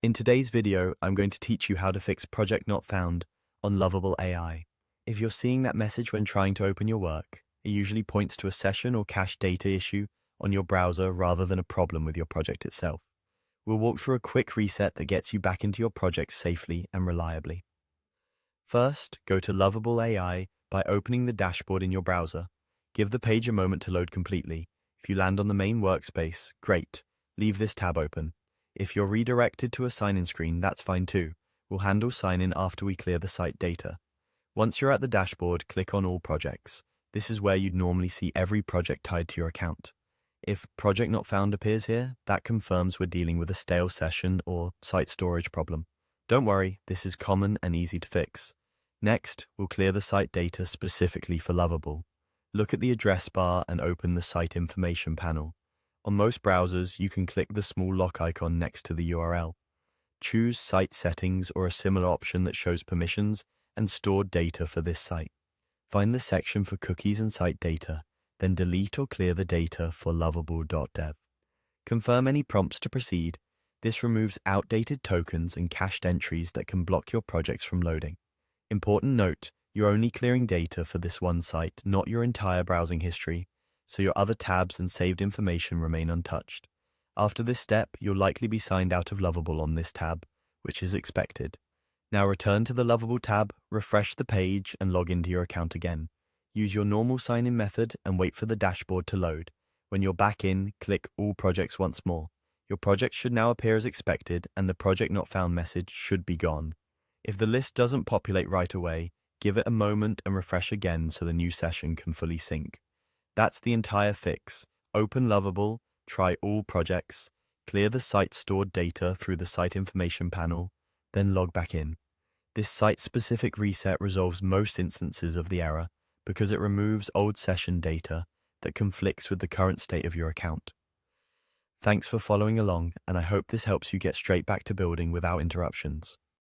In today's video, I'm going to teach you how to fix project not found on Lovable AI. If you're seeing that message when trying to open your work, it usually points to a session or cache data issue on your browser rather than a problem with your project itself. We'll walk through a quick reset that gets you back into your project safely and reliably. First, go to Lovable AI by opening the dashboard in your browser. Give the page a moment to load completely. If you land on the main workspace, great. Leave this tab open. If you're redirected to a sign-in screen, that's fine too. We'll handle sign-in after we clear the site data. Once you're at the dashboard, click on All Projects. This is where you'd normally see every project tied to your account. If Project Not Found appears here, that confirms we're dealing with a stale session or site storage problem. Don't worry, this is common and easy to fix. Next, we'll clear the site data specifically for Lovable. Look at the address bar and open the Site Information panel. On most browsers, you can click the small lock icon next to the URL. Choose Site Settings or a similar option that shows permissions and stored data for this site. Find the section for cookies and site data, then delete or clear the data for lovable.dev. Confirm any prompts to proceed. This removes outdated tokens and cached entries that can block your projects from loading. Important note, you're only clearing data for this one site, not your entire browsing history, so your other tabs and saved information remain untouched. After this step, you'll likely be signed out of Lovable on this tab, which is expected. Now return to the Lovable tab, refresh the page, and log into your account again. Use your normal sign-in method and wait for the dashboard to load. When you're back in, click All Projects once more. Your project should now appear as expected, and the Project Not Found message should be gone. If the list doesn't populate right away, give it a moment and refresh again so the new session can fully sync. That's the entire fix. Open Lovable, try All Projects, clear the site stored data through the Site Information panel, then log back in. This site-specific reset resolves most instances of the error because it removes old session data that conflicts with the current state of your account. Thanks for following along, and I hope this helps you get straight back to building without interruptions.